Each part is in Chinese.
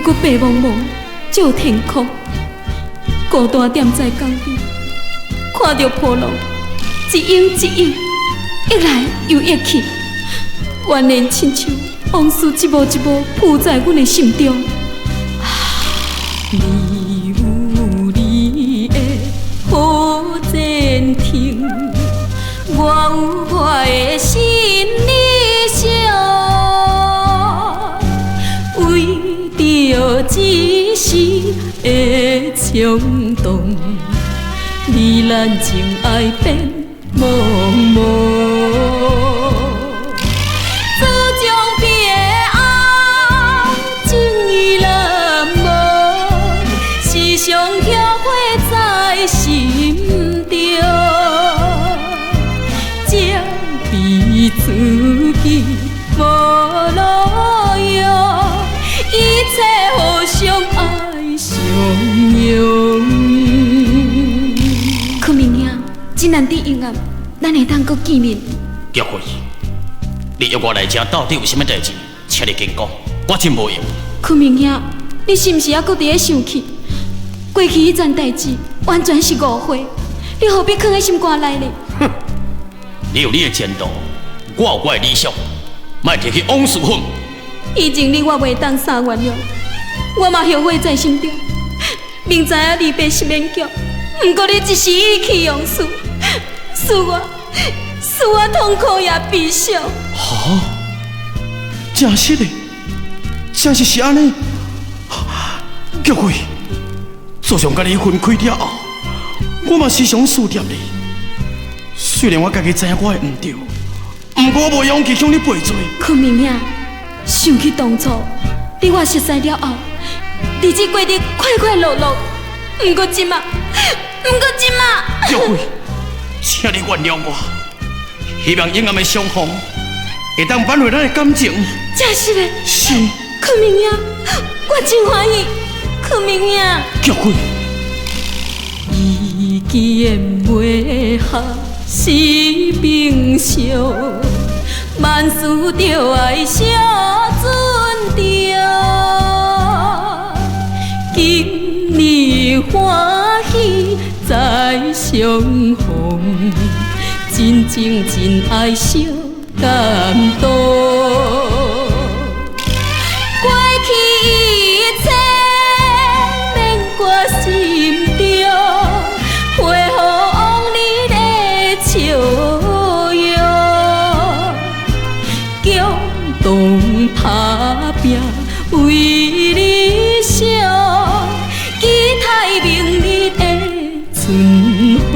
过白茫茫照天空，孤单踮在江边，看着波浪一涌一涌，溢来又溢去，怨念亲像往事一幕一幕浮在阮的心中。你有你的好前程，我有我的心理想，为着一时的冲动，你咱情爱变茫茫。常刻画在心中，这彼此己无路用，一切互相爱相拥。柯明兄，这难得永暗，咱会当阁见面。玉慧，你约我来这到底有啥物代志？请你紧讲，我真无用。柯明兄，你是毋是还阁伫咧生气？过去迄件代志完全是误会，你何必藏在心肝内呢？哼，你有你的前途，我有我的理想，莫提起往事恨。以前你我袂当三原谅，我嘛后悔在心中。明知影离别是免叫，不过你一时意气用事，使我痛苦也悲伤。哈，真实的，真是安尼。玉慧。自从甲你分开了后，我嘛时常思念你。虽然我家己知影我的唔对，不过我无勇气向你赔罪。柯明兄，想起当初你我熟悉了后，日子过得快快乐乐。不过今嘛，玉慧，请你原谅我，希望永暗的相逢会当挽回咱的感情。真是的。是。柯明兄，我真欢喜。柯明兄，玉慧，意见袂合是平常，万事着爱惜尊重。今日欢喜再相逢，真情真爱惜感动。过去一切。心中回予往日的笑容，共同打拼为理想，期待明日的春风。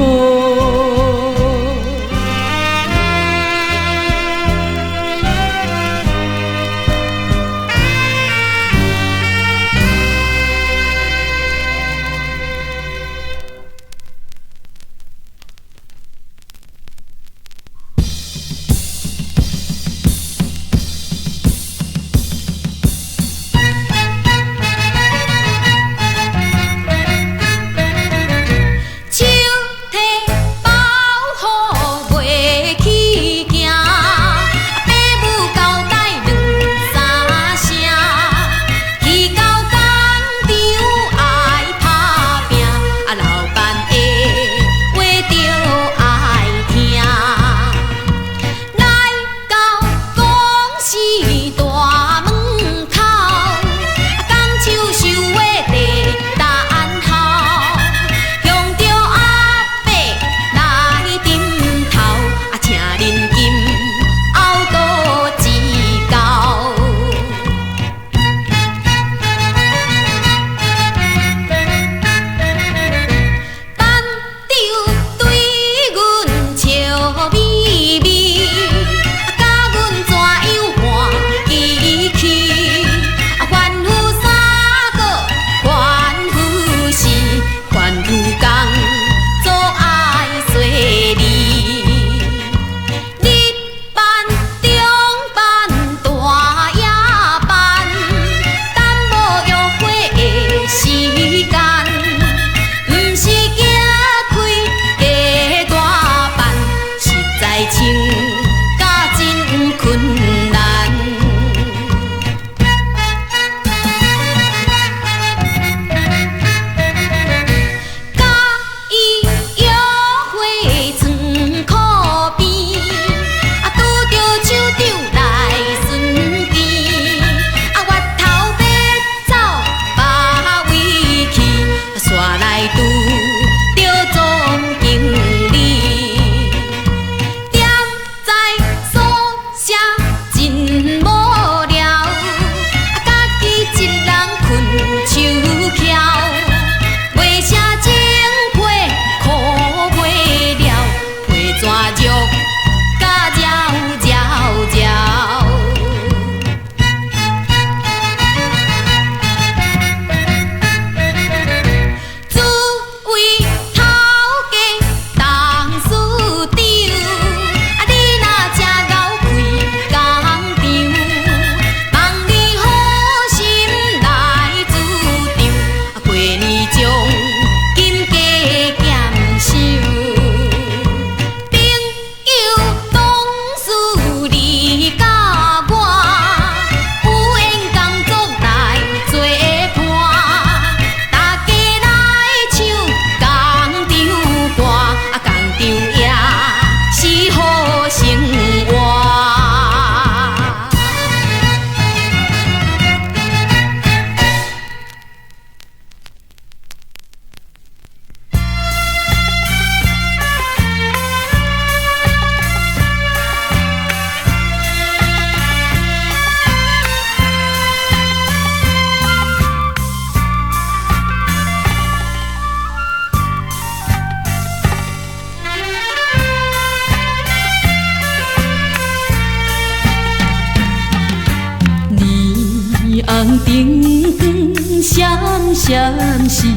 闪烁，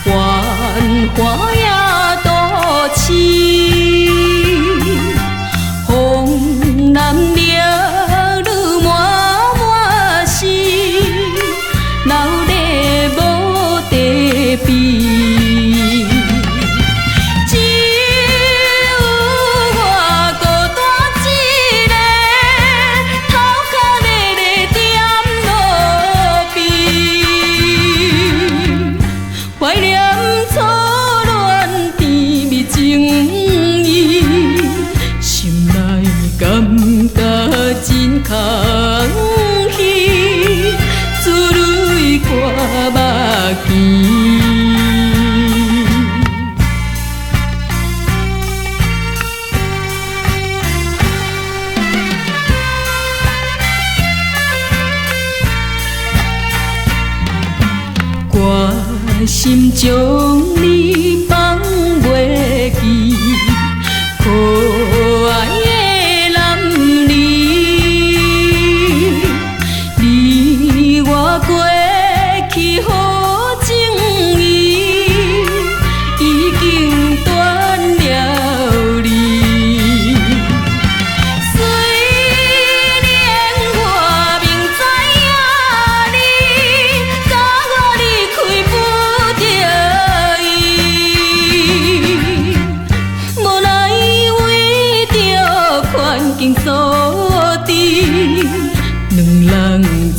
繁华也都市，风南了雨满满是，老泪无地避。空虚，珠泪挂目镜。我心将你放袂记，可爱。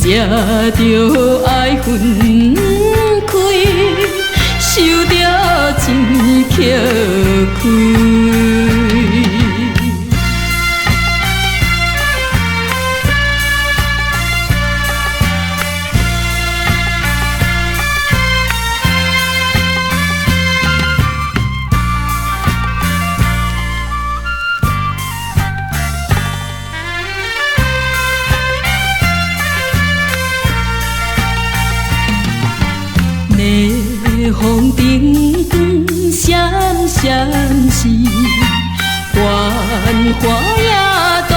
才着爱分开，受着真吃亏。风顶光闪闪是，繁华也都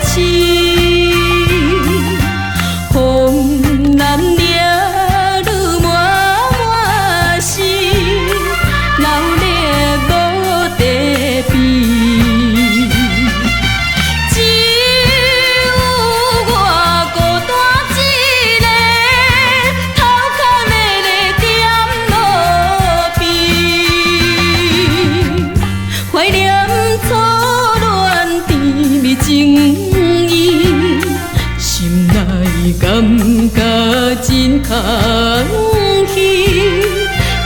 市，风南了雨满满是，老泪无地避。感觉真空虚，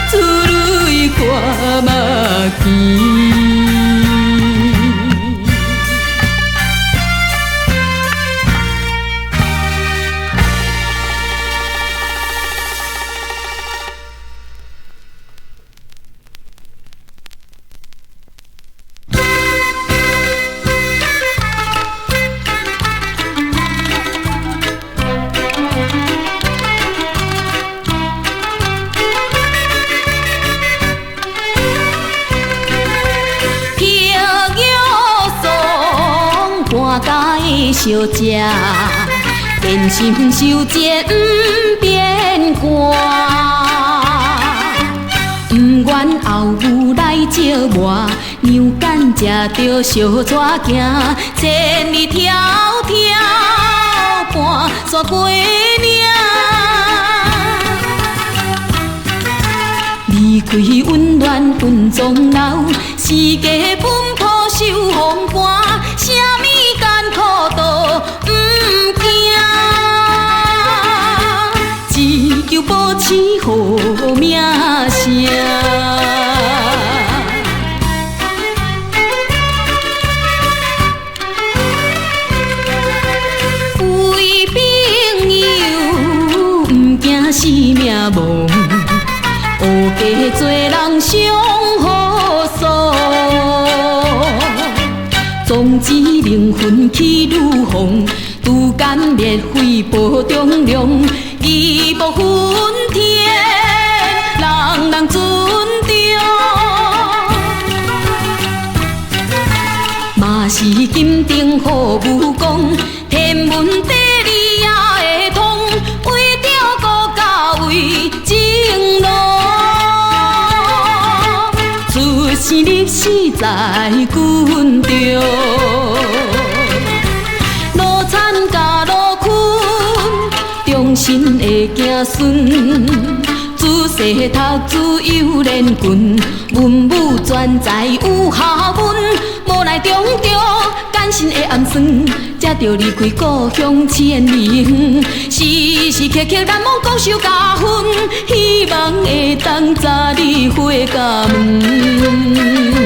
珠泪挂目镜。小姐，变心受折不变卦，不愿后母来招我，牛干食着小纸行，千里迢迢半山过岭，离开温暖分钟楼，世界奔波受风寒，啥物艰苦都不惊，只求保持好名声。为朋友不惊死命亡，乌家做人上好数。总之灵魂去愈风，拄敢灭火报中量，义不分天，人人尊重。嘛是金顶好武功，天文地理也会通，为着国家为。你死在军中。路惨甲路困，忠心的子孙，自细读自幼练拳，文武全在有下文，无奈中着艰辛的暗酸，才着离开故乡千里远，时时刻刻难忘故乡家训，希望会当早日回家门。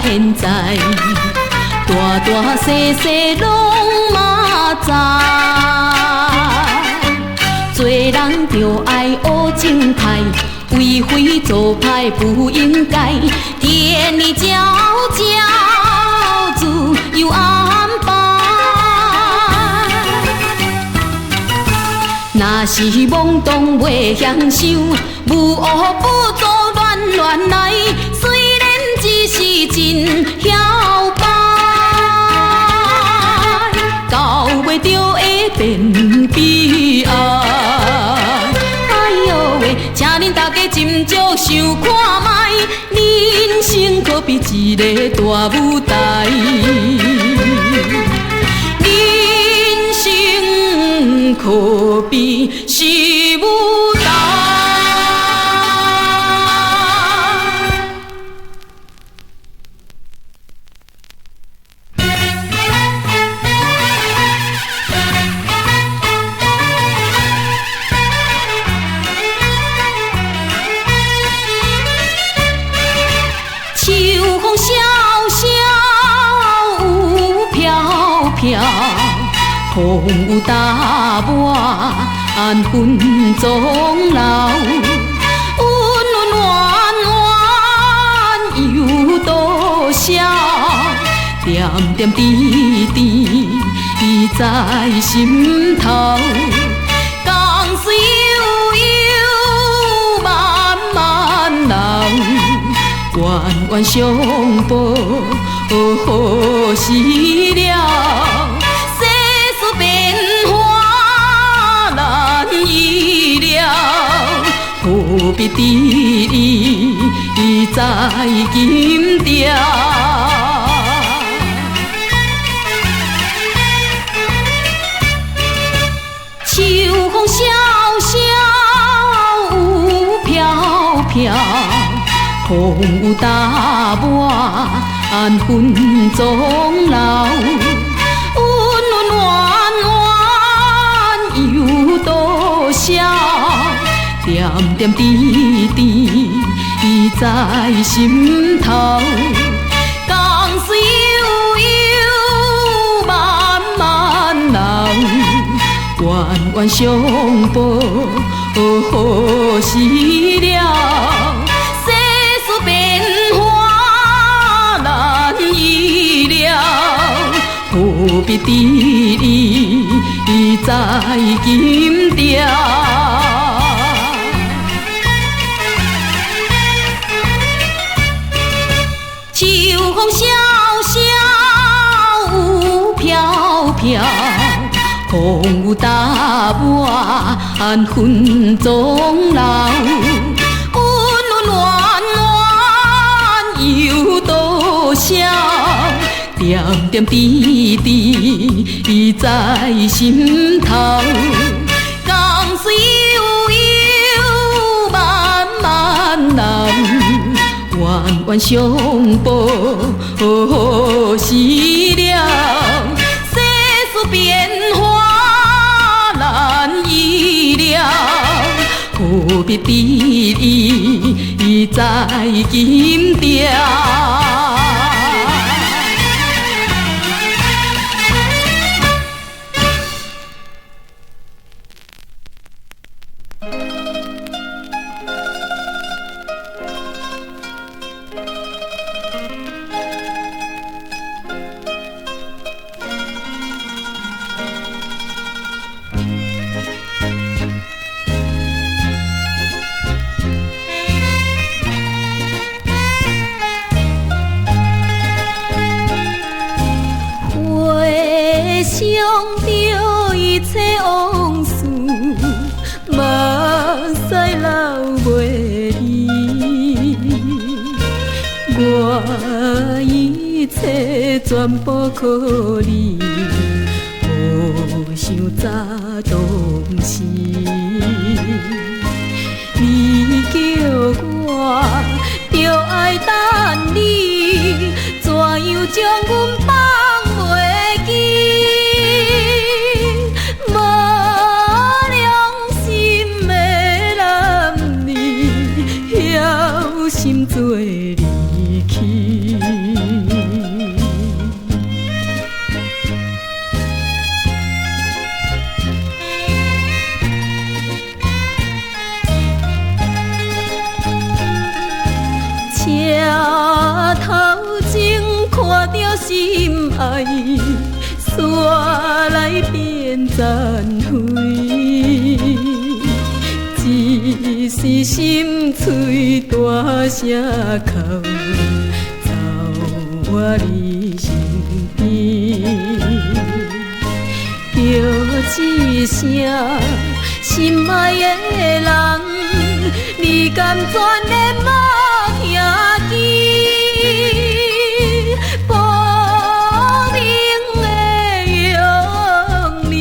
现在大大细细拢嘛知，做人着爱学正态，为非作歹不应该。天理昭昭，自有安排。若是懵懂袂享受，无学不做乱来。只是真晓摆，到尾着会变悲哀。哎呦喂，请恁大家斟酌想看卖，人生可比一个大舞台，人生可比是舞台。风有大抹，安分终老，温暖暖有多少？点点滴滴在心头，江水悠悠，慢慢流，冤冤相报是了。变化难预料，何必伫意在今朝？秋风萧萧，雾飘飘，风有大抹，安分终老。有多少点点滴滴在心头？江水悠悠，慢慢流，冤冤相报是了。世事变化难预料，何必伫在今朝？秋风萧萧，雾飘飘，风有大抹，安分终老。温暖暖有多少？点点滴滴在心头，江水悠悠，慢慢流，冤冤相报是了。世事变化难预料，何必伫在今朝？着一切往事，目屎流袂离。我一切全部靠你，好想早当时。你叫我着爱等你，怎样将阮放袂记？无良心的男儿，晓心做离去。车头前看到心爱，煞来变残灰。一时心碎大声哭，走我你身边，叫一声心爱的人，你甘全的无兄弟？无名的用你，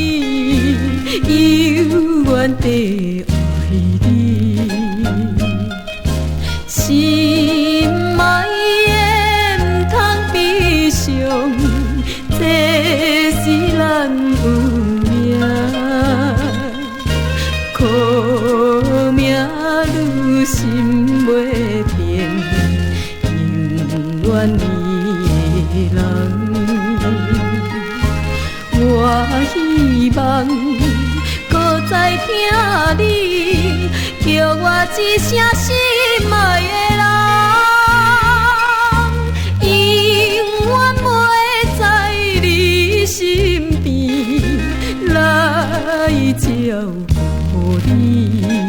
犹原地爱你，心爱的唔通悲伤，这是咱有命，苦命愈心袂变，永远你的人。我希望搁再听你叫我一声心爱的人，永远袂在你身边来照顾你。